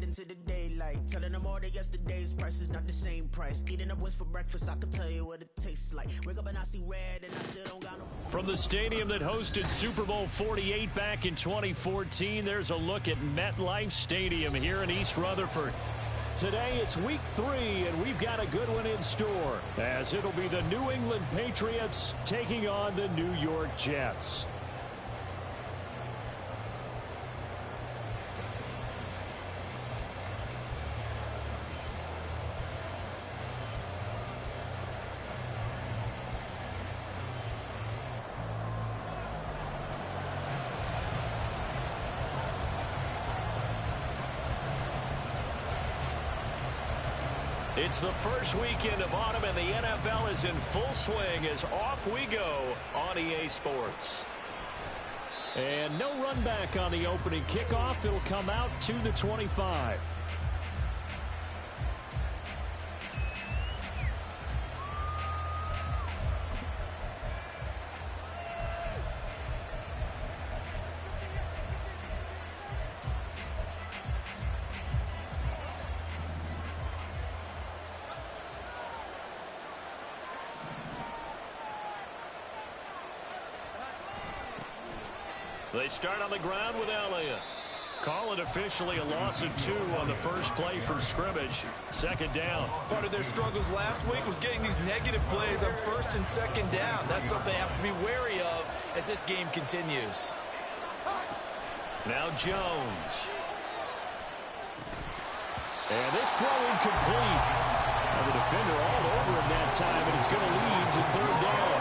into the daylight. Telling them all that yesterday's price is not the same price. Eating up wings for breakfast, I can tell you what it tastes like. Wake up and I see red and I still don't got no... From the stadium that hosted Super Bowl 48 back in 2014, there's a look at MetLife Stadium here in East Rutherford. Today it's week 3, and we've got a good one in store, as it'll be the New England Patriots taking on the New York Jets. It's the first weekend of autumn, and the NFL is in full swing as off we go on EA Sports. And no run back on the opening kickoff. It'll come out to the 25. They start on the ground with Elliott. Call it officially a loss of 2 on the first play from scrimmage. Second down. Part of their struggles last week was getting these negative plays on first and second down. That's something they have to be wary of as this game continues. Now Jones. And this throw incomplete. And the defender all over him that time, and it's going to lead to third down.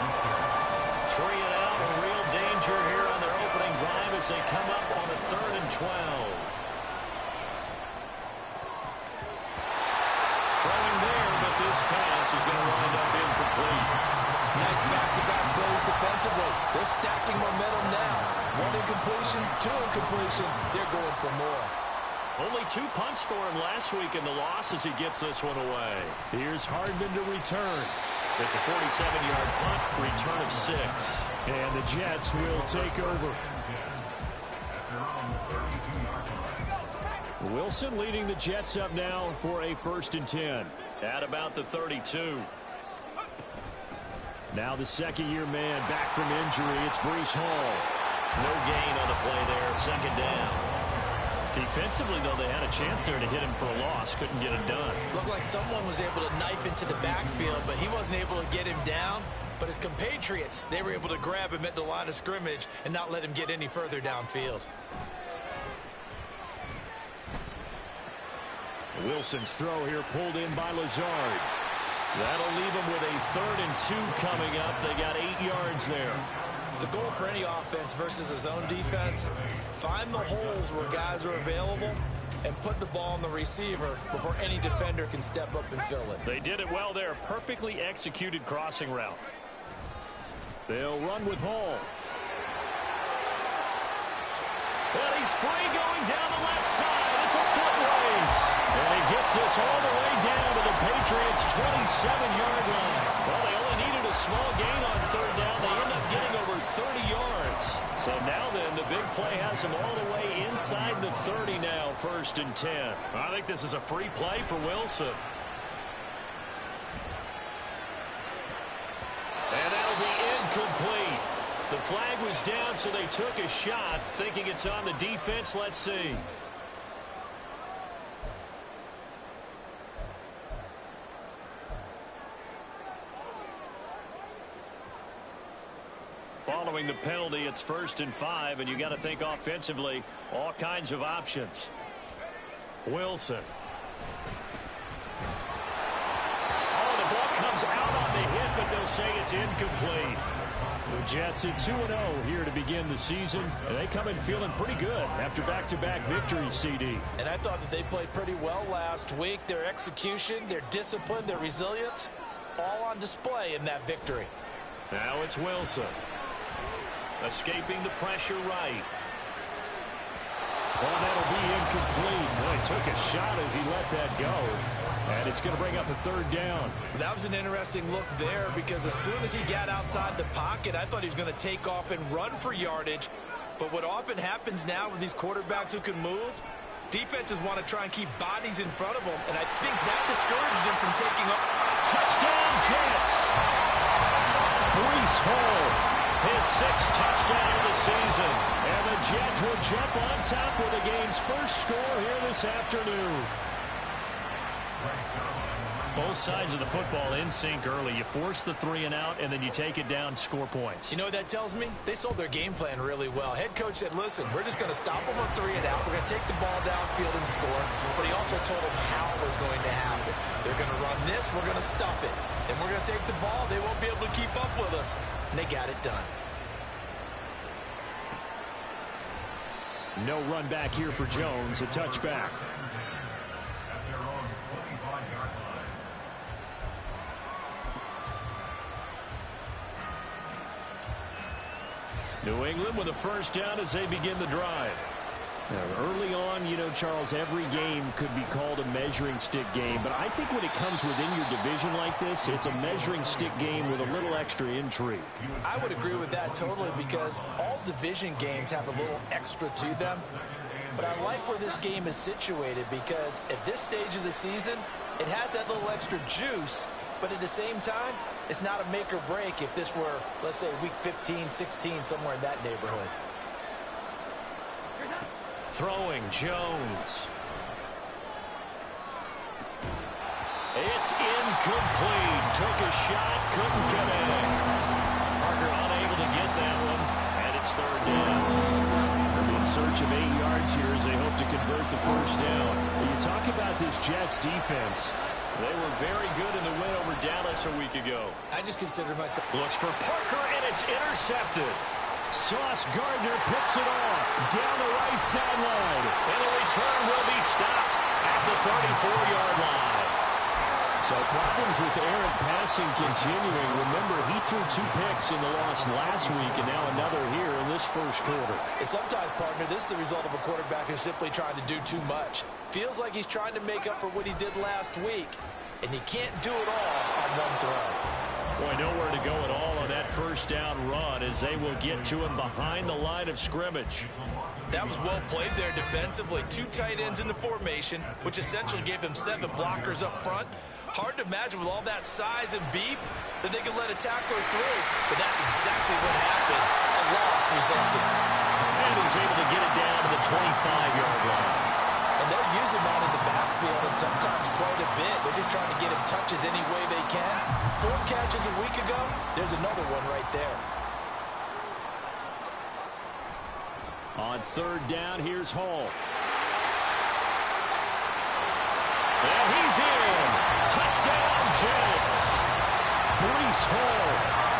3 and out, a real danger here on their opening drive as they come up on a 3rd and 12. Throwing there, but this pass is going to wind up incomplete. Nice back-to-back plays defensively. They're stacking momentum now. 1 incompletion, 2 incompletion. They're going for more. Only 2 punts for him last week in the loss as he gets this one away. Here's Hardman to return. It's a 47-yard punt, return of 6. And the Jets will take over. Wilson leading the Jets up now for a 1st and 10. At about the 32. Now the second-year man back from injury. It's Breece Hall. No gain on the play there. 2nd down. Defensively, though, they had a chance there to hit him for a loss. Couldn't get it done. Looked like someone was able to knife into the backfield, but he wasn't able to get him down. But his compatriots, they were able to grab him at the line of scrimmage and not let him get any further downfield. Wilson's throw here pulled in by Lazard. That'll leave him with a 3rd and 2 coming up. They got 8 yards there. The goal for any offense versus his own defense, find the holes where guys are available and put the ball on the receiver before any defender can step up and fill it. They did it well there. Perfectly executed crossing route. They'll run with Hall. And he's free going down the left side. It's a foot race. And he gets this all the way down to the Patriots' 27-yard line. Well, they only needed a small gain on 3rd down. They end up getting over 30 yards. So now then, the big play has them all the way inside the 30 now, 1st and 10. I think this is a free play for Wilson. And that'll be incomplete. The flag was down, so they took a shot, thinking it's on the defense. Let's see. Following the penalty, it's 1st and 5, and you got to think offensively, all kinds of options. Wilson. Oh, the ball comes out on the hit, but they'll say it's incomplete. The Jets at 2-0 here to begin the season, and they come in feeling pretty good after back-to-back victories, CD. And I thought that they played pretty well last week. Their execution, their discipline, their resilience, all on display in that victory. Now it's Wilson. Escaping the pressure right. Well, that'll be incomplete. Well, he took a shot as he let that go. And it's going to bring up a 3rd down. That was an interesting look there because as soon as he got outside the pocket, I thought he was going to take off and run for yardage. But what often happens now with these quarterbacks who can move, Defenses want to try and keep bodies in front of them, and I think that discouraged him from taking up. Touchdown, Jets. Breece Hall, his 6th touchdown of the season. And the Jets will jump on top with the game's first score here this afternoon. Both sides of the football in sync early. You force the 3 and out, and then you take it down, score points. You know what that tells me? They sold their game plan really well. Head coach said, listen, we're just going to stop them on 3 and out. We're going to take the ball downfield and score. But he also told them how it was going to happen. They're going to run this. We're going to stop it. Then we're going to take the ball. They won't be able to keep up with us. And they got it done. No run back here for Jones. A touchback. New England with a first down as they begin the drive. Now, early on, you know, Charles, every game could be called a measuring stick game. But I think when it comes within your division like this, it's a measuring stick game with a little extra intrigue. I would agree with that totally because all division games have a little extra to them. But I like where this game is situated because at this stage of the season, it has that little extra juice. But at the same time, it's not a make or break if this were, let's say, week 15, 16, somewhere in that neighborhood. Throwing, Jones. It's incomplete. Took a shot, couldn't connect. Parker unable to get that one, and it's 3rd down. In search of 8 yards here as they hope to convert the first down. When you talk about this Jets defense, they were very good in the win over Dallas a week ago. I just consider myself. Looks for Parker, and it's intercepted. Sauce Gardner picks it off down the right sideline. And the return will be stopped at the 34-yard line. So problems with errant passing continuing. Remember, he threw 2 picks in the loss last week, and now another here in this first quarter. And sometimes, partner, this is the result of a quarterback who's simply trying to do too much. Feels like he's trying to make up for what he did last week, and he can't do it all on one throw. Boy, nowhere to go at all on that first down run as they will get to him behind the line of scrimmage. That was well played there defensively. 2 tight ends in the formation, which essentially gave them 7 blockers up front. Hard to imagine with all that size and beef that they could let a tackler through, but that's exactly what happened. A loss resulted. And he's able to get it down to the 25-yard line. And they're using that in the backfield and sometimes quite a bit. They're just trying to get him touches any way they can. 4 catches a week ago. There's another one right there. On 3rd down, here's Hall. And he's in. Touchdown, Jets. Breece Hall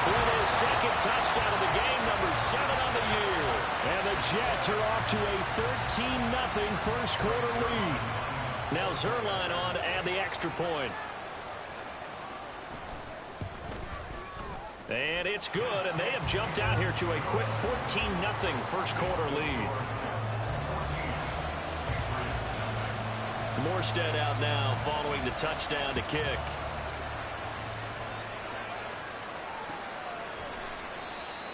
with his 2nd touchdown of the game, number 7 on the year. And the Jets are off to a 13-0 first quarter lead. Now Zerline on and the extra point. And it's good, and they have jumped out here to a quick 14-0 first quarter lead. Morstead out now following the touchdown to kick.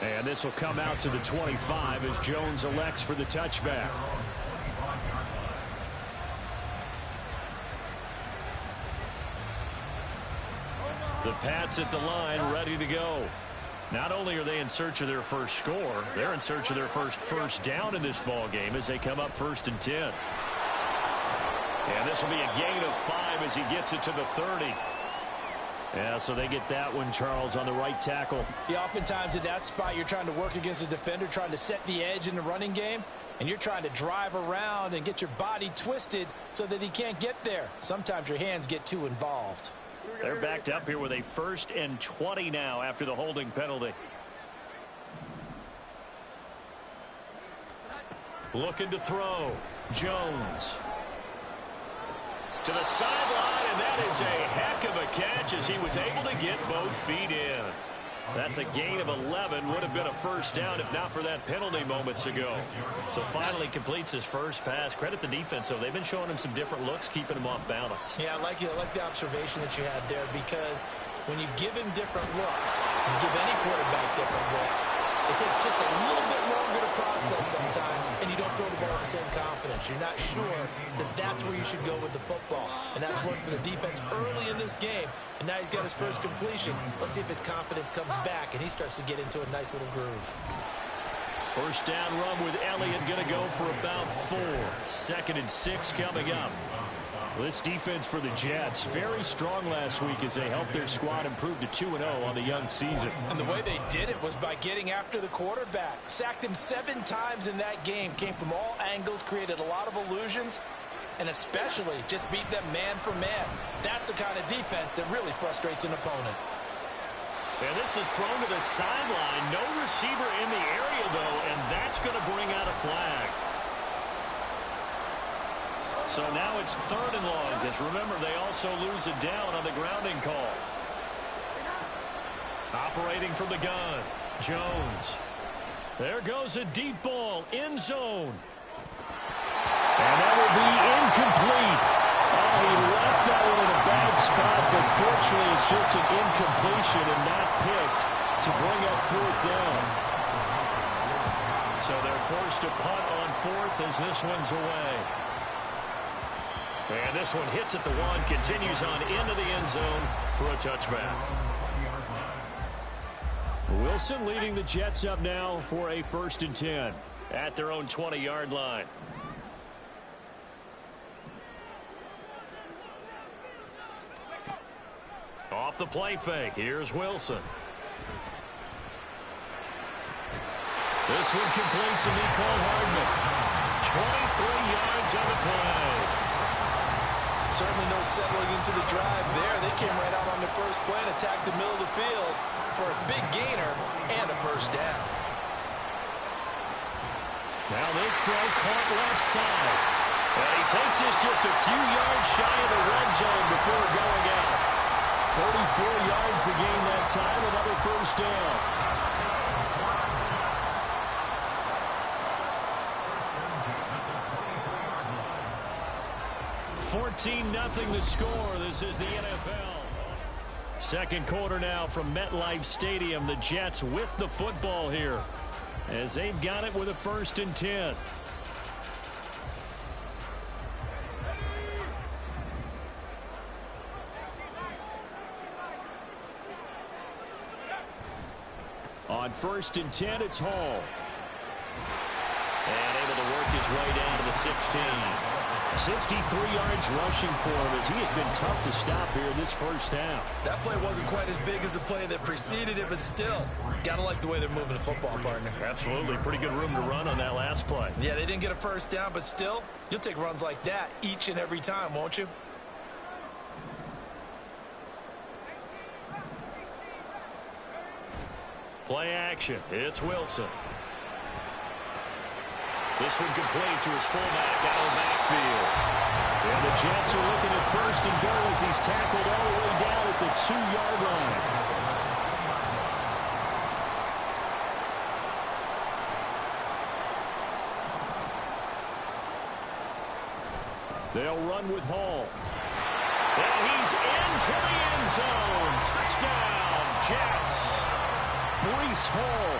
And this will come out to the 25 as Jones elects for the touchback. The Pats at the line ready to go. Not only are they in search of their first score, they're in search of their first down in this ball game as they come up 1st and 10. And this will be a gain of 5 as he gets it to the 30. Yeah, so they get that one, Charles, on the right tackle. Yeah, oftentimes in that spot, you're trying to work against a defender, trying to set the edge in the running game, and you're trying to drive around and get your body twisted so that he can't get there. Sometimes your hands get too involved. They're backed up here with a 1st and 20 now after the holding penalty. Looking to throw. Jones. To the sideline, and that is a heck of a catch as he was able to get both feet in. That's a gain of 11. Would have been a first down if not for that penalty moments ago. So finally completes his first pass. Credit the defense, though. They've been showing him some different looks, keeping him off balance. Yeah, I like the observation that you had there because when you give him different looks and give any quarterback different looks, it It takes just a little bit longer to process sometimes, and you don't throw the ball with the same confidence. You're not sure that that's where you should go with the football. And that's worked for the defense early in this game. And now he's got his first completion. Let's see if his confidence comes back and he starts to get into a nice little groove. First down run with Elliott going to go for about 4. 2nd and 6 coming up. This defense for the Jets, very strong last week as they helped their squad improve to 2-0 on the young season. And the way they did it was by getting after the quarterback. Sacked him 7 times in that game. Came from all angles, created a lot of illusions, and especially just beat them man for man. That's the kind of defense that really frustrates an opponent. And this is thrown to the sideline. No receiver in the area, though, and that's going to bring out a flag. So now it's 3rd and long, because remember, they also lose it down on the grounding call. Operating from the gun, Jones. There goes a deep ball, end zone. And that will be incomplete. Oh, he left that one in a bad spot, but fortunately it's just an incompletion and not picked to bring up 4th down. So they're forced to punt on 4th as this one's away. And this one hits at the 1, continues on into the end zone for a touchback. Wilson leading the Jets up now for a 1st and 10 at their own 20-yard line. Off the play fake, here's Wilson. This one complete to Nicole Hardman. 23 yards on the play. Certainly no settling into the drive there. They came right out on the first play and attacked the middle of the field for a big gainer and a 1st down. Now this throw caught left side. And he takes this just a few yards shy of the red zone before going out. 34 yards to gain that time, another 1st down. 14-0 the score. This is the NFL. 2nd quarter now from MetLife Stadium. The Jets with the football here as they've got it with a 1st and 10. On 1st and 10, it's Hall. And able to work his way down to the 16. 63 yards rushing for him as he has been tough to stop here this 1st half. That play wasn't quite as big as the play that preceded it, but still, gotta like the way they're moving the football, partner. Absolutely. Pretty good room to run on that last play. Yeah, they didn't get a 1st down, but still, you'll take runs like that each and every time, won't you? Play action. It's Wilson. This one complete to his fullback out of the backfield. And the Jets are looking at 1st and goal as he's tackled all the way down at the 2-yard line. They'll run with Hall. And he's into the end zone. Touchdown, Jets. Breece Hall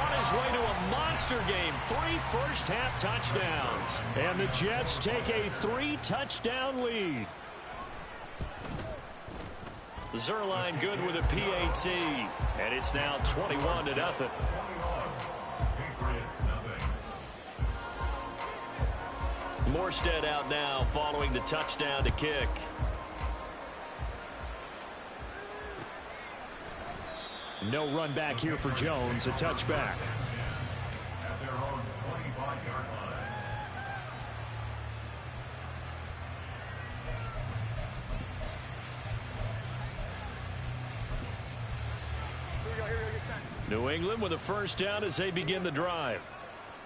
on his way to a monster game. 3 first-half touchdowns. And the Jets take a 3-touchdown lead. Zerline good with a PAT. And it's now 21-0. Morstead out now following the touchdown to kick. No run back here for Jones, a touchback. At their own 25-yard line. New England with a 1st down as they begin the drive.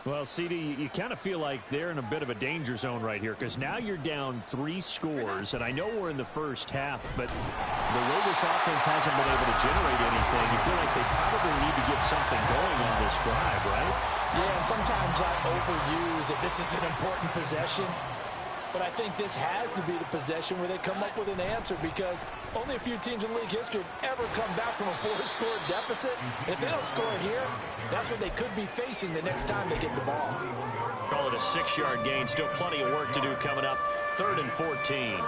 Well, CD, you kind of feel like they're in a bit of a danger zone right here because now you're down 3 scores, and I know we're in the 1st half, but the way this offense hasn't been able to generate anything, you feel like they probably need to get something going on this drive, right? Yeah, and sometimes I overuse it. This is an important possession. But I think this has to be the possession where they come up with an answer, because only a few teams in league history have ever come back from a 4-score deficit. And if they don't score here, that's what they could be facing the next time they get the ball. Call it a 6-yard gain. Still plenty of work to do coming up. 3rd and 14.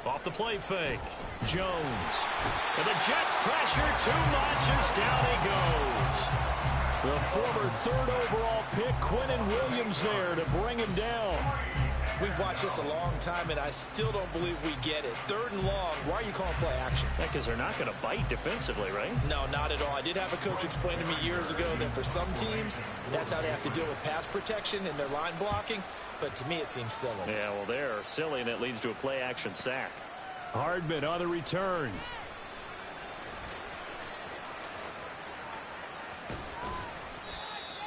Off the play fake. Jones. And the Jets pressure too much as down he goes. The former 3rd overall pick, Quinnen Williams, there to bring him down. We've watched this a long time, and I still don't believe we get it. 3rd and long. Why are you calling play action? Because they're not going to bite defensively, right? No, not at all. I did have a coach explain to me years ago that for some teams, that's how they have to deal with pass protection and their line blocking. But to me, it seems silly. Yeah, well, they're silly, and it leads to a play action sack. Hardman on the return.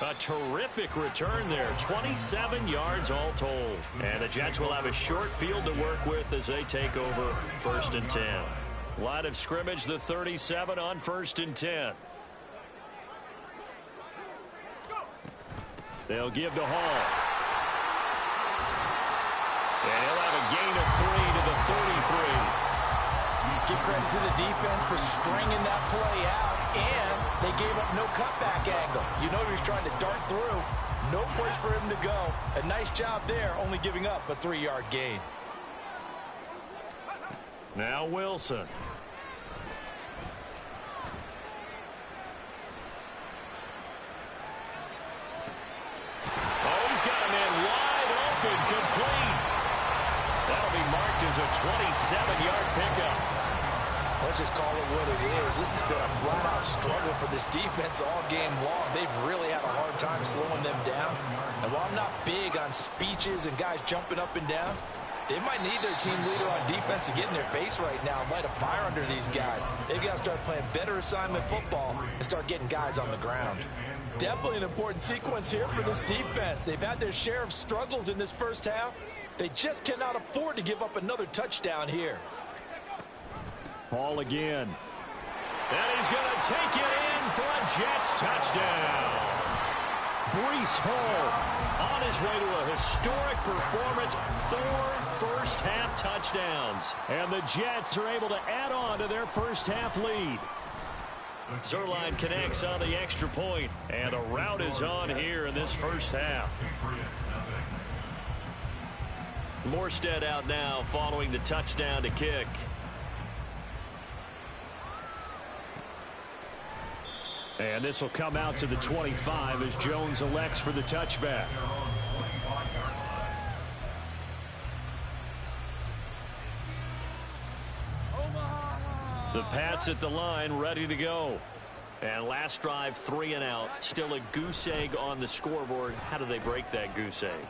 A terrific return there. 27 yards all told. And the Jets will have a short field to work with as they take over 1st and 10. Line of scrimmage, the 37 on 1st and 10. They'll give to Hall. And he'll have a gain of 3 to the 33. Give credit to the defense for stringing that play out, and they gave up no cutback angle. You know he was trying to dart through. No place for him to go. A nice job there, only giving up a 3-yard gain. Now Wilson. Oh, he's got a man wide open, complete. That'll be marked as a 27-yard pickup. Let's just call it what it is. This has been a flat-out struggle for this defense all game long. They've really had a hard time slowing them down. And while I'm not big on speeches and guys jumping up and down, they might need their team leader on defense to get in their face right now and light a fire under these guys. They've got to start playing better assignment football and start getting guys on the ground. Definitely an important sequence here for this defense. They've had their share of struggles in this first half. They just cannot afford to give up another touchdown here. Hall again. And he's going to take it in for a Jets touchdown. Breece Hall on his way to a historic performance. 4 first-half touchdowns. And the Jets are able to add on to their first-half lead. Zerline connects on the extra point. And the rout is on here in this first half. Morstead out now following the touchdown to kick. And this will come out to the 25 as Jones elects for the touchback. The Pats at the line, ready to go. And last drive, 3 and out. Still a goose egg on the scoreboard. How do they break that goose egg?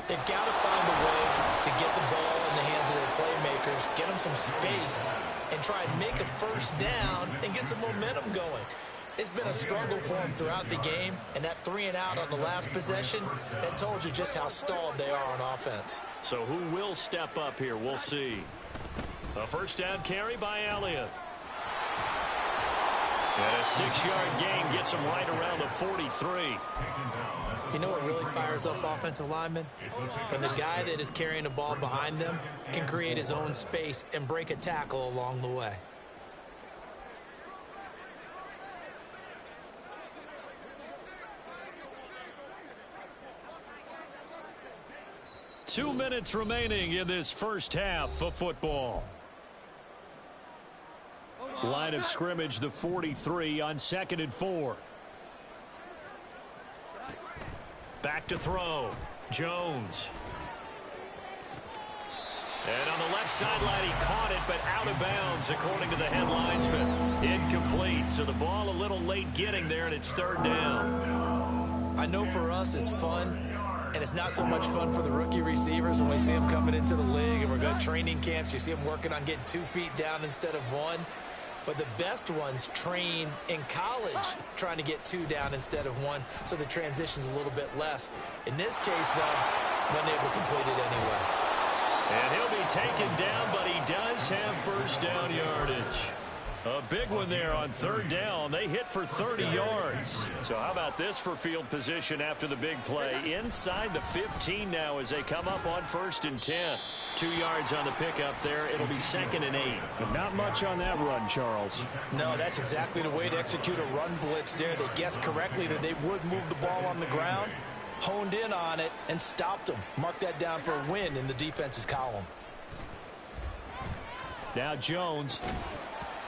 They've got to find a way to get the ball in the hands of their playmakers, get them some space, and try and make a first down and get some momentum going. It's been a struggle for them throughout the game, and that 3 and out on the last possession, that told you just how stalled they are on offense. So who will step up here? We'll see. A first down carry by Elliott. And a 6-yard gain gets him right around the 43. You know what really fires up offensive linemen? When the guy that is carrying the ball behind them can create his own space and break a tackle along the way. Two minutes remaining in this first half of football. Line of scrimmage, the 43 on 2nd and 4. Back to throw. Jones. And on the left sideline, he caught it, but out of bounds, according to the head linesman. Incomplete, so the ball a little late getting there, and it's 3rd down. I know for us it's fun, and it's not so much fun for the rookie receivers when we see them coming into the league, and we're going to training camps. You see them working on getting 2 feet down instead of 1. But the best ones train in college trying to get 2 down instead of 1, so the transition's a little bit less. In this case, though, wasn't able to complete it anyway. And he'll be taken down, but he does have first down yardage. A big one there on third down. They hit for 30 yards. So how about this for field position after the big play? Inside the 15 now as they come up on 1st and 10. 2 yards on the pickup there. It'll be 2nd and 8. But not much on that run, Charles. No, that's exactly the way to execute a run blitz there. They guessed correctly that they would move the ball on the ground, honed in on it, and stopped them. Mark that down for a win in the defense's column. Now Jones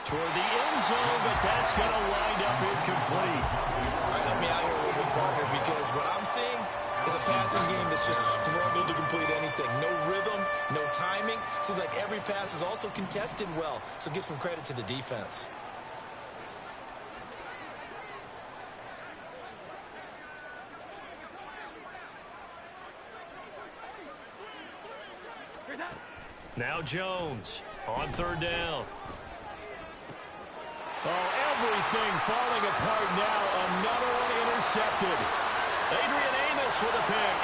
toward the end zone, but that's going to wind up incomplete. All right, help me out here a little bit, partner, because what I'm seeing is a passing game that's just struggled to complete anything. No rhythm, no timing. Seems like every pass is also contested well, so give some credit to the defense. Now Jones on third down. Oh, everything falling apart now. Another one intercepted. Adrian Amos with a pick.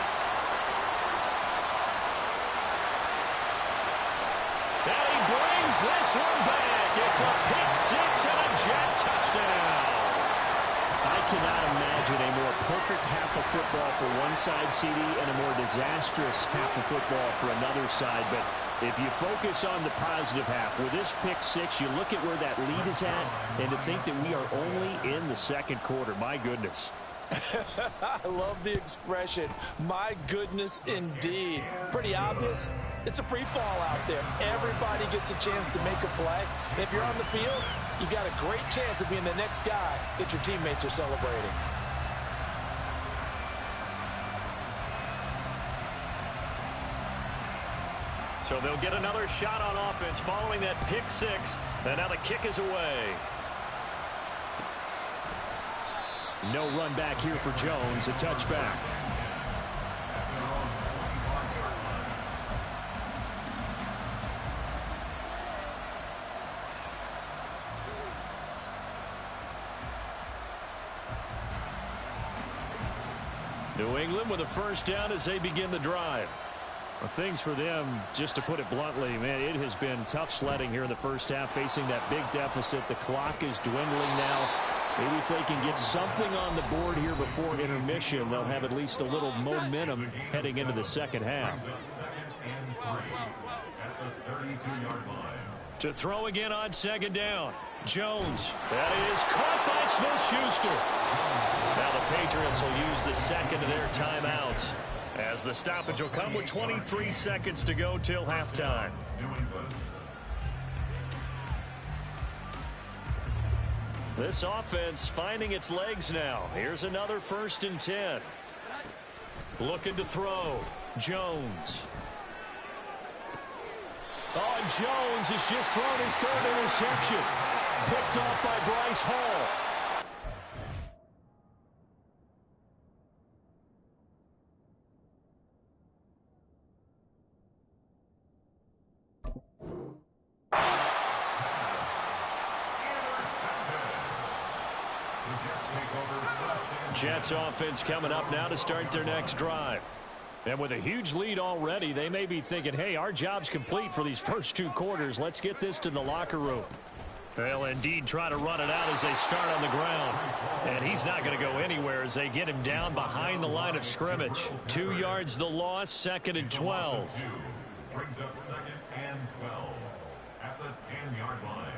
And he brings this one back. It's a pick six and a Jet touchdown. I cannot imagine a more perfect half of football for one side, CD, and a more disastrous half of football for another side. But if you focus on the positive half, with this pick six, you look at where that lead is at, and to think that we are only in the second quarter. My goodness. I love the expression. My goodness, indeed. Pretty obvious. It's a free fall out there. Everybody gets a chance to make a play. And if you're on the field, you've got a great chance of being the next guy that your teammates are celebrating. So they'll get another shot on offense following that pick six. And now the kick is away. No run back here for Jones. A touchback. New England with a first down as they begin the drive. Well, things for them, just to put it bluntly, man, it has been tough sledding here in the first half, facing that big deficit. The clock is dwindling now. Maybe if they can get something on the board here before intermission, they'll have at least a little momentum heading into the second half. To throw again on second down. Jones. That is caught by Smith-Schuster. Now the Patriots will use the second of their timeouts, as the stoppage will come with 23 seconds to go till halftime. This offense finding its legs now. Here's another 1st and 10. Looking to throw. Jones. Oh, Jones has just thrown his 3rd interception. Picked off by Bryce Hall. Jets offense coming up now to start their next drive. And with a huge lead already, they may be thinking, hey, our job's complete for these first 2 quarters. Let's get this to the locker room. They'll indeed try to run it out as they start on the ground. And he's not going to go anywhere as they get him down behind the line of scrimmage. 2 yards the loss, 2nd and 12. Brings up 2nd and 12 at the 10-yard line.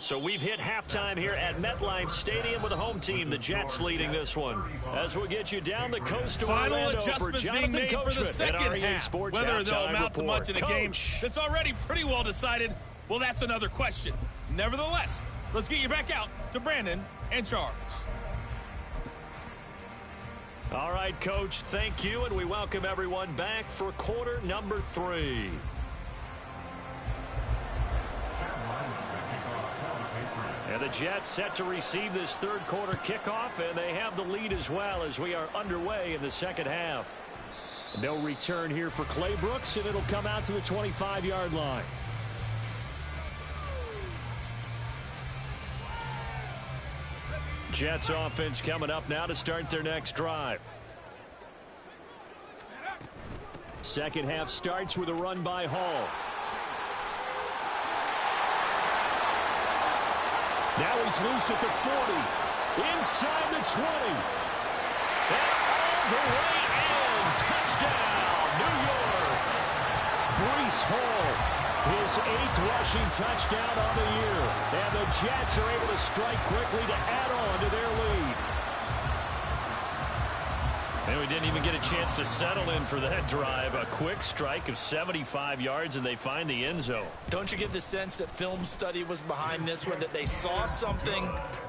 So we've hit halftime here at MetLife Stadium with the home team, the Jets, leading this one. As we'll get you down the coast to Final Orlando for adjustments Jonathan being made for the Coachman second at REA half. Sports Whether they'll Halftime amount to Report. much in a Coach. game that's already pretty well decided, well, that's another question. Nevertheless, let's get you back out to Brandon and Charles. All right, Coach, thank you, and we welcome everyone back for quarter number 3. And the Jets set to receive this 3rd quarter kickoff, and they have the lead as well as we are underway in the second half. No return here for Clay Brooks, and it'll come out to the 25-yard line. Jets offense coming up now to start their next drive. Second half starts with a run by Hall. Now he's loose at the 40. Inside the 20. And all the way in. Touchdown, New York. Breece Hall, his 8th rushing touchdown on the year. And the Jets are able to strike quickly to add on to their lead. And we didn't even get a chance to settle in for that drive. A quick strike of 75 yards, and they find the end zone. Don't you get the sense that film study was behind this one, that they saw something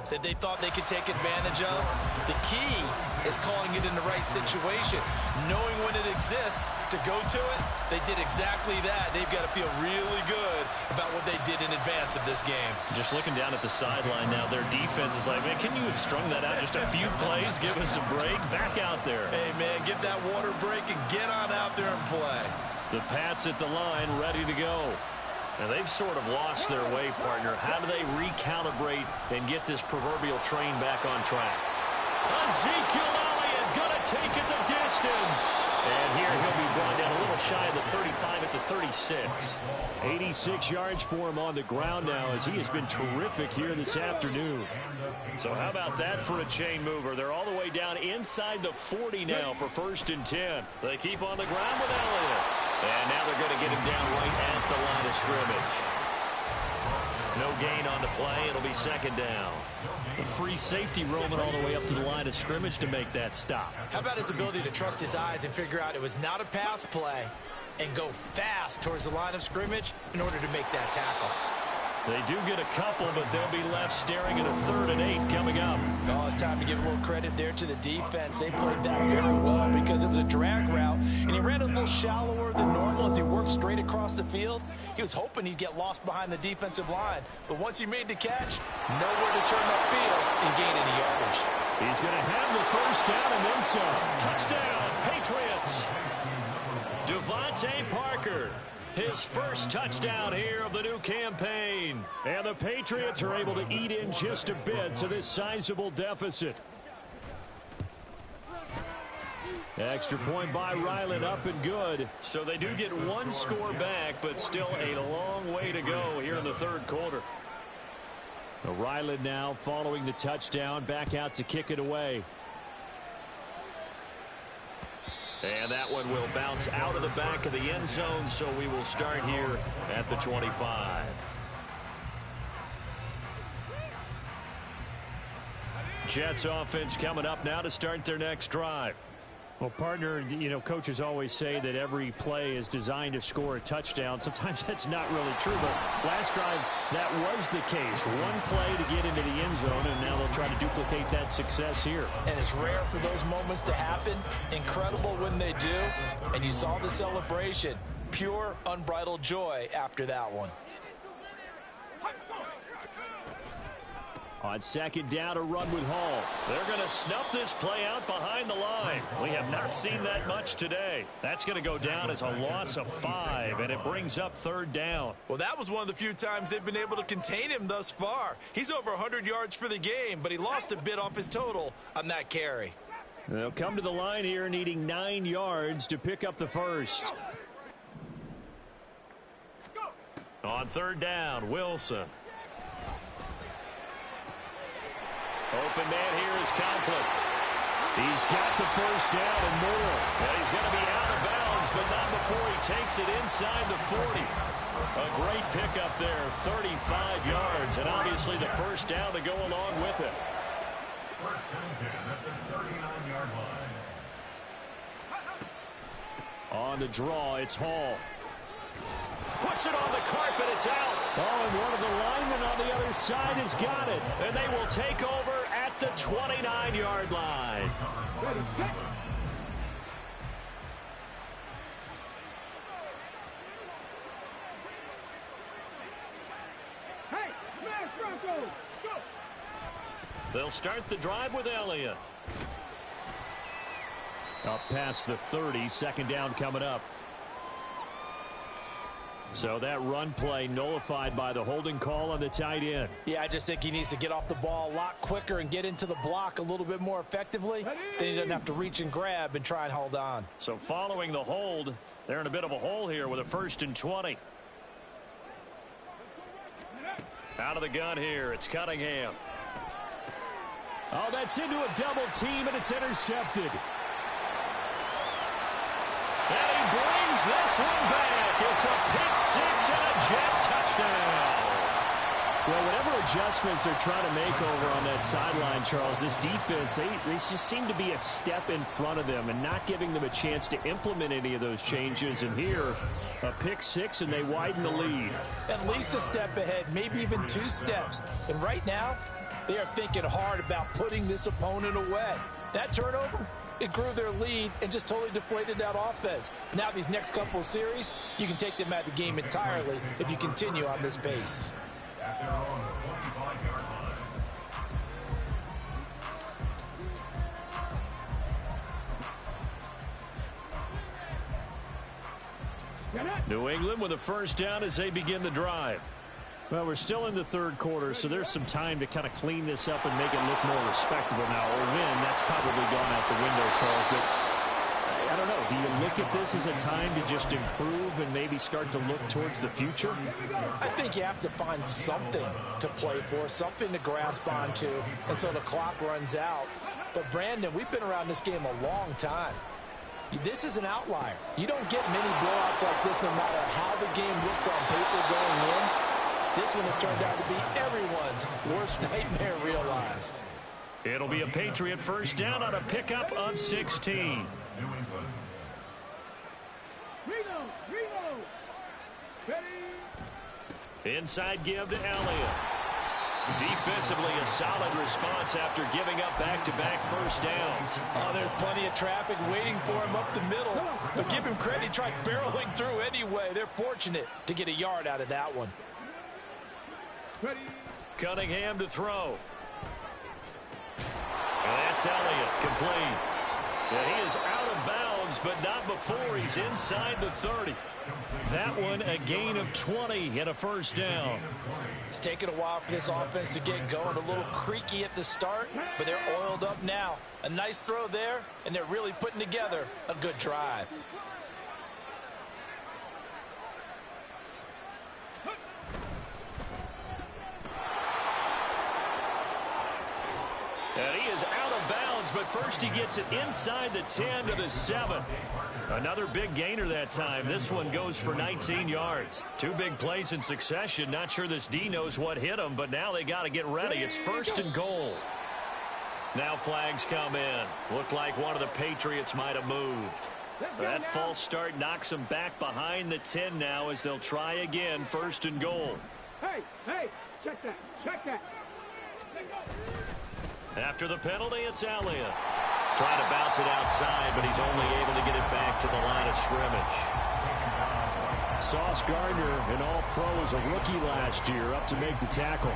that they thought they could take advantage of? The key is calling it in the right situation, knowing when it exists to go to it. They did exactly that. They've got to feel really good about what they did in advance of this game. Just looking down at the sideline now, their defense is like, man, can you have strung that out just a few plays? Give us a break. Back out there. Hey, man, get that water break and get on out there and play. The Pats at the line, ready to go. Now, they've sort of lost their way, partner. How do they recalibrate and get this proverbial train back on track? Ezekiel Elliott gonna take it the distance. And here he'll be brought down a little shy of the 35 at the 36. 86 yards for him on the ground now, as he has been terrific here this afternoon. So how about that for a chain mover? They're all the way down inside the 40 now for 1st and 10. They keep on the ground with Elliott. And now they're going to get him down right at the line of scrimmage. No gain on the play. It'll be 2nd down. A free safety roaming all the way up to the line of scrimmage to make that stop. How about his ability to trust his eyes and figure out it was not a pass play and go fast towards the line of scrimmage in order to make that tackle? They do get a couple, but they'll be left staring at a 3rd and 8 coming up. Oh, it's time to give a little credit there to the defense. They played that very well because it was a drag route, and he ran a little shallower than normal as he worked straight across the field. He was hoping he'd get lost behind the defensive line, but once he made the catch, nowhere to turn upfield and gain any yardage. He's going to have the 1st down and then some. Touchdown, Patriots. Devontae Parker. His 1st touchdown here of the new campaign. And the Patriots are able to eat in just a bit to this sizable deficit. Extra point by Ryland, up and good. So they do get 1 score back, but still a long way to go here in the 3rd quarter. Ryland now following the touchdown, back out to kick it away. And that one will bounce out of the back of the end zone, so we will start here at the 25. Jets offense coming up now to start their next drive. Well, partner, you know, coaches always say that every play is designed to score a touchdown. Sometimes that's not really true, but last drive, that was the case. 1 play to get into the end zone, and now they'll try to duplicate that success here. And it's rare for those moments to happen. Incredible when they do. And you saw the celebration. Pure, unbridled joy after that one. On 2nd down, a run with Hall. They're going to snuff this play out behind the line. We have not seen that much today. That's going to go down as a loss of 5, and it brings up 3rd down. Well, that was one of the few times they've been able to contain him thus far. He's over 100 yards for the game, but he lost a bit off his total on that carry. They'll come to the line here needing 9 yards to pick up the 1st. On 3rd down, Wilson. Open man here is Conklin. He's got the 1st down and more. And he's going to be out of bounds, but not before he takes it inside the 40. A great pickup there, 35 yards, and obviously the 1st down to go along with it. 1st and 10 at the 39-yard line. On the draw, it's Hall. Puts it on the carpet, it's out. Oh, and one of the linemen on the other side has got it. And they will take over at the 29-yard line. They'll start the drive with Elliott. Up past the 30, 2nd down coming up. So that run play nullified by the holding call on the tight end. Yeah, I just think he needs to get off the ball a lot quicker and get into the block a little bit more effectively. Then he doesn't have to reach and grab and try and hold on. So following the hold, they're in a bit of a hole here with a 1st and 20. Out of the gun here, it's Cunningham. Oh, that's into a double team, and it's intercepted. And he brings this one back. It's a pick six and a jet touchdown. Well, whatever adjustments they're trying to make over on that sideline, Charles, this defense, they just seem to be a step in front of them and not giving them a chance to implement any of those changes. And here, a pick six, and they widen the lead. At least a step ahead, maybe even 2 steps. And right now, they are thinking hard about putting this opponent away. That turnover, it grew their lead and just totally deflated that offense. Now these next couple of series, you can take them out of the game entirely if you continue on this pace. At their own 25-yard line. New England with a first down as they begin the drive. Well, we're still in the third quarter, so there's some time to kind of clean this up and make it look more respectable now. Or win, that's probably gone out the window, Charles. But I don't know. Do you look at this as a time to just improve and maybe start to look towards the future? I think you have to find something to play for, something to grasp onto until the clock runs out. But, Brandon, we've been around this game a long time. This is an outlier. You don't get many blowouts like this no matter how the game looks on paper going in. This one has turned out to be everyone's worst nightmare realized. It'll be a Patriot first down on a pickup of 16. Inside give to Elliott. Defensively, a solid response after giving up back-to-back first downs. Oh, there's plenty of traffic waiting for him up the middle. But give him credit, he tried barreling through anyway. They're fortunate to get a yard out of that one. Cunningham to throw. And that's Elliott, complete. Yeah, he is out of bounds, but not before he's inside the 30. That one a gain of 20 and a first down. It's taken a while for this offense to get going. A little creaky at the start, but they're oiled up now. A nice throw there, and they're really putting together a good drive. And he is out of bounds, but first he gets it inside the 10 to the 7. Another big gainer that time. This one goes for 19 yards. 2 big plays in succession. Not sure this D knows what hit him, but now they got to get ready. It's first and goal. Now flags come in. Looked like one of the Patriots might have moved. That false start knocks them back behind the 10 now as they'll try again. First and goal. Hey, check that, check that. After the penalty, it's Elliott. Trying to bounce it outside, but he's only able to get it back to the line of scrimmage. Sauce Gardner, an all-pro, as a rookie last year, up to make the tackle.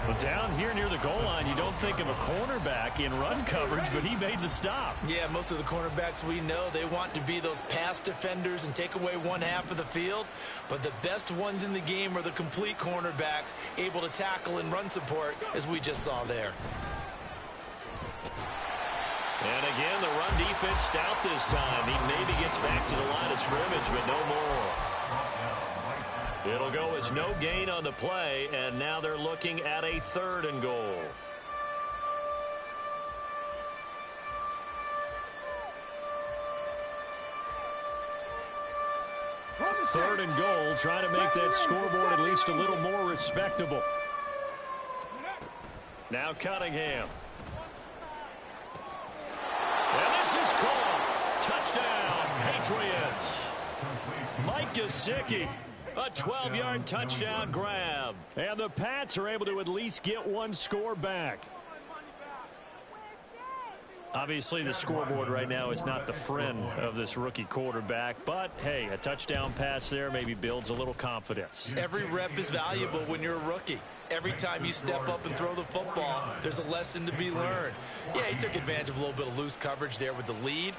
But down here near the goal line, you don't think of a cornerback in run coverage, but he made the stop. Yeah, most of the cornerbacks we know, they want to be those pass defenders and take away one half of the field. But the best ones in the game are the complete cornerbacks, able to tackle and run support, as we just saw there. And again, the run defense stout this time. He maybe gets back to the line of scrimmage, but no more. It'll go as no gain on the play, and now they're looking at a 3rd and goal. Third and goal, trying to make that scoreboard at least a little more respectable. Now Cunningham. And this is called. Touchdown, Patriots. Mike Gesicki, a 12-yard touchdown grab. And the Pats are able to at least get one score back. Obviously, the scoreboard right now is not the friend of this rookie quarterback. But, hey, a touchdown pass there maybe builds a little confidence. Every rep is valuable when you're a rookie. Every time you step up and throw the football, there's a lesson to be learned. Yeah, he took advantage of a little bit of loose coverage there with the lead.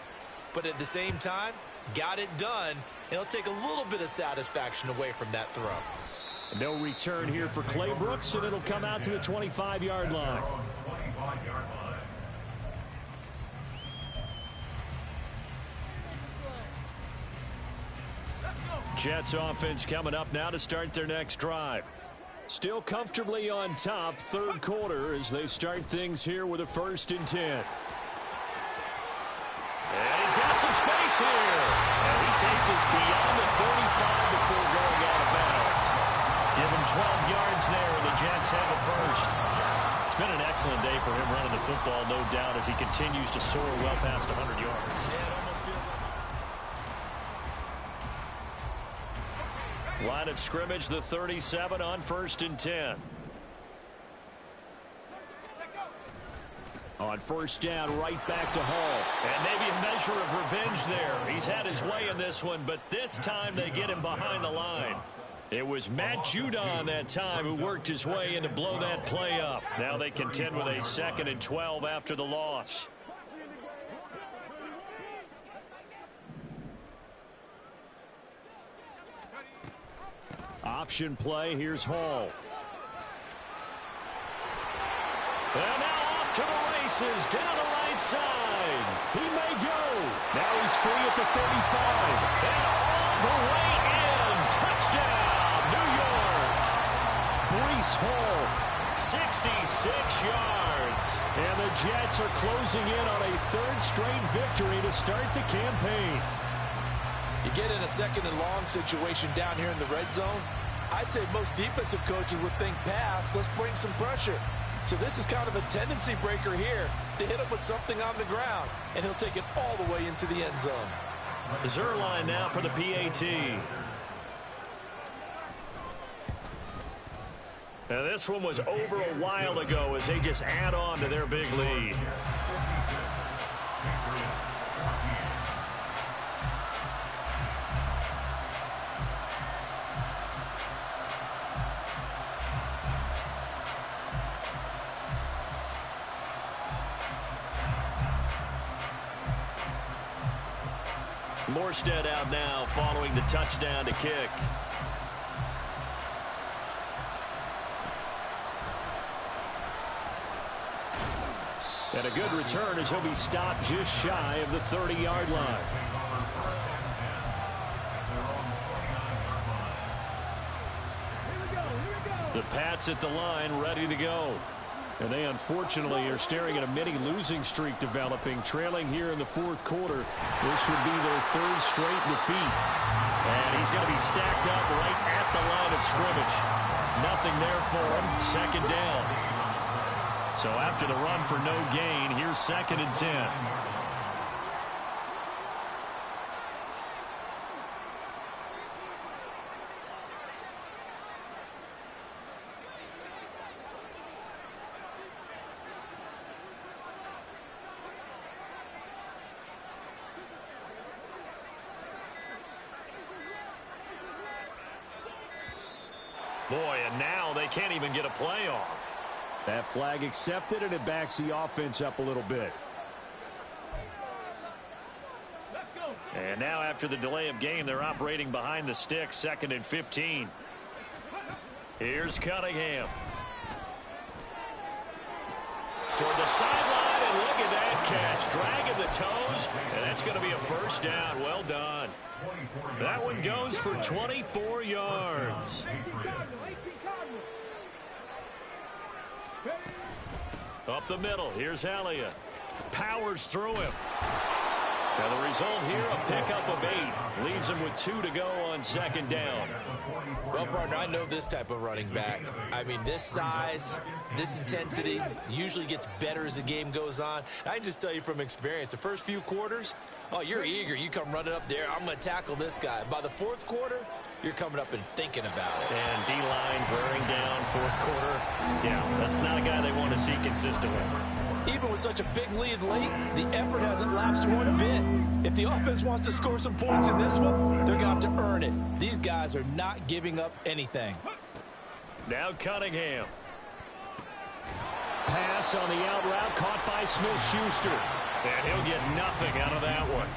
But at the same time, got it done. It'll take a little bit of satisfaction away from that throw. No return here for Clay Brooks, and it'll come out to the 25-yard line. Jets offense coming up now to start their next drive. Still comfortably on top, third quarter, as they start things here with a 1st and 10. And he's got some space here. And he takes us beyond the 35 before going out of bounds. Give him 12 yards there, and the Jets have a first. It's been an excellent day for him running the football, no doubt, as he continues to soar well past 100 yards. Yeah, it almost feels like... Line of scrimmage, the 37 on 1st and 10. On 1st down, right back to Hall. And maybe a measure of revenge there. He's had his way in this one, but this time they get him behind the line. It was Matt Judon that time who worked his way in to blow that play up. Now they contend with a 2nd and 12 after the loss. Option play, here's Hall. And now off to the races, down the right side. He may go. Now he's free at the 35. And all the way in. Touchdown, New York. Breece Hall. 66 yards. And the Jets are closing in on a 3rd straight victory to start the campaign. You get in a 2nd and long situation down here in the red zone, I'd say most defensive coaches would think pass, let's bring some pressure. So this is kind of a tendency breaker here to hit him with something on the ground, and he'll take it all the way into the end zone. Zerline now for the PAT. Now this one was over a while ago as they just add on to their big lead. Morstead out now following the touchdown to kick. And a good return as he'll be stopped just shy of the 30-yard line. The Pats at the line, ready to go. And they unfortunately are staring at a mini losing streak developing, trailing here in the 4th quarter. This would be their 3rd straight defeat. And he's going to be stacked up right at the line of scrimmage. Nothing there for him. 2nd down. So after the run for no gain, here's 2nd and 10. Boy, and now they can't even get a play off. That flag accepted, and it backs the offense up a little bit. And now after the delay of game, they're operating behind the sticks, 2nd and 15. Here's Cunningham. Toward the sideline, and look at that catch. Dragging the toes, and that's going to be a 1st down. Well done. That one goes for 24 yards. Up the middle, here's Elliott. Powers through him. Now the result here, a pickup of 8. Leaves him with 2 to go on 2nd down. Well, partner, I know this type of running back. I mean, this size, this intensity usually gets better as the game goes on. I can just tell you from experience, the first few quarters, oh, you're eager. You come running up there, I'm going to tackle this guy. By the 4th quarter, you're coming up and thinking about it. And D-line wearing down 4th quarter. Yeah, that's not a guy they want to see consistently. Even with such a big lead late, the effort hasn't lapsed one bit. If the offense wants to score some points in this one, they're going to have to earn it. These guys are not giving up anything. Now Cunningham. Pass on the out route caught by Smith-Schuster. And he'll get nothing out of that one.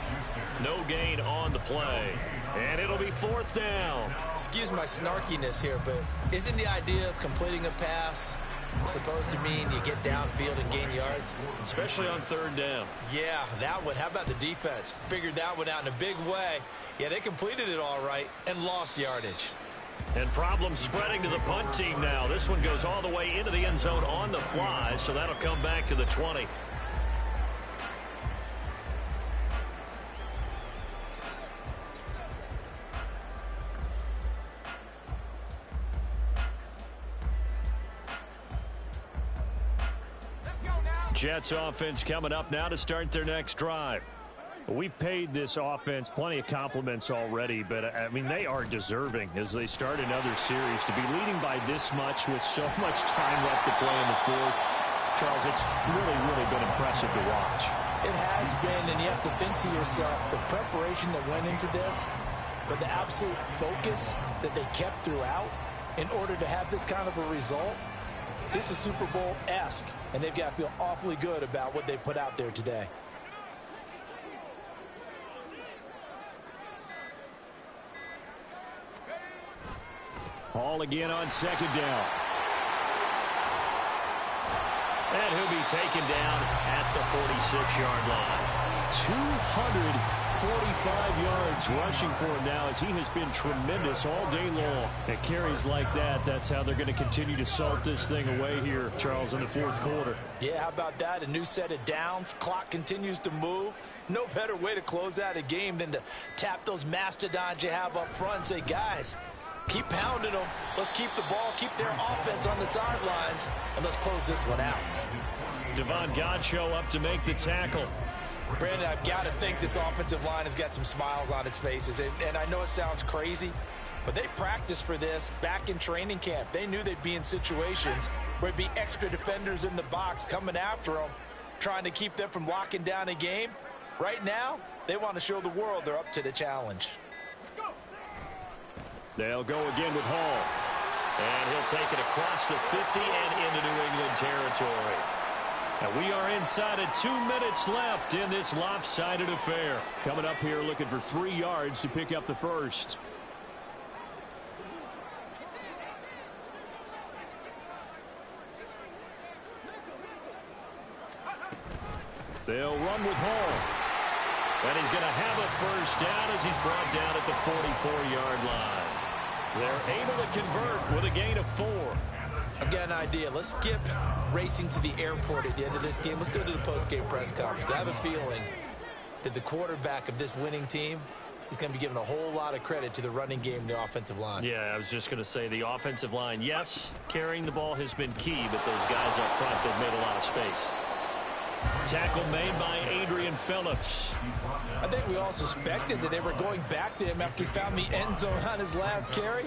No gain on the play. And it'll be 4th down. Excuse my snarkiness here, but isn't the idea of completing a pass supposed to mean you get downfield and gain yards? Especially on 3rd down. Yeah, that one. How about the defense? Figured that one out in a big way. Yeah, they completed it all right and lost yardage. And problems spreading to the punt team now. This one goes all the way into the end zone on the fly, so that'll come back to the 20. Jets offense coming up now to start their next drive. We've paid this offense plenty of compliments already, but, I mean, they are deserving as they start another series. To be leading by this much with so much time left to play in the fourth, Charles, it's really been impressive to watch. It has been, and you have to think to yourself, the preparation that went into this, but the absolute focus that they kept throughout in order to have this kind of a result. This is Super Bowl-esque, and they've got to feel awfully good about what they put out there today. Hall again on second down. And he'll be taken down at the 46-yard line. 245 yards rushing for him now as he has been tremendous all day long. At carries like that, that's how they're going to continue to salt this thing away here, Charles, in the fourth quarter. Yeah, how about that? A new set of downs. Clock continues to move. No better way to close out a game than to tap those mastodons you have up front and say, guys, keep pounding them. Let's keep the ball, keep their offense on the sidelines, and let's close this one out. Devon Godchaux up to make the tackle. Brandon, I've got to think this offensive line has got some smiles on its faces. And I know it sounds crazy, but they practiced for this back in training camp. They knew they'd be in situations where it'd be extra defenders in the box coming after them, trying to keep them from locking down a game. Right now, they want to show the world they're up to the challenge. They'll go again with Hall. And he'll take it across the 50 and into New England territory. And we are inside of 2 minutes left in this lopsided affair. Coming up here looking for 3 yards to pick up the first. They'll run with Hall. And he's going to have a first down as he's brought down at the 44-yard line. They're able to convert with a gain of 4. I've got an idea. Let's skip racing to the airport at the end of this game. Let's go to the post-game press conference. I have a feeling that the quarterback of this winning team is going to be given a whole lot of credit to the running game and the offensive line. Yeah, I was just going to say the offensive line, yes, carrying the ball has been key, but those guys up front, they've made a lot of space. Tackle made by Adrian Phillips. I think we all suspected that they were going back to him after he found the end zone on his last carry,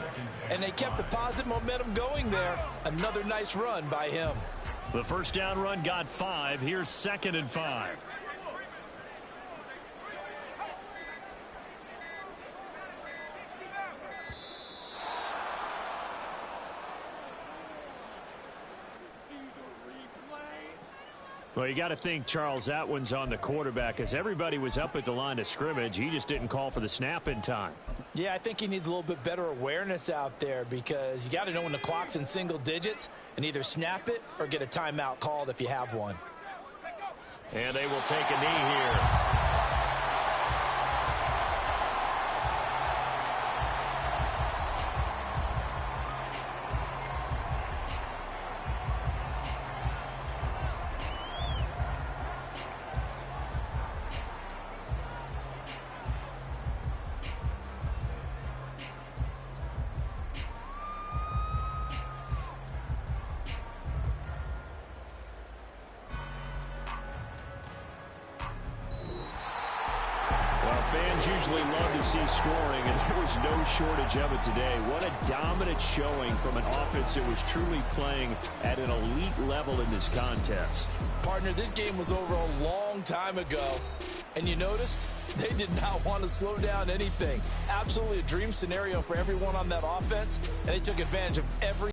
and they kept the positive momentum going there. Another nice run by him. The first down run got 5. Here's 2nd and 5. Well, you got to think, Charles, that one's on the quarterback as everybody was up at the line of scrimmage. He just didn't call for the snap in time. Yeah, I think he needs a little bit better awareness out there because you got to know when the clock's in single digits and either snap it or get a timeout called if you have one. And they will take a knee here. Fans usually love to see scoring, and there was no shortage of it today. What a dominant showing from an offense that was truly playing at an elite level in this contest. Partner, this game was over a long time ago, and you noticed they did not want to slow down anything. Absolutely a dream scenario for everyone on that offense, and they took advantage of every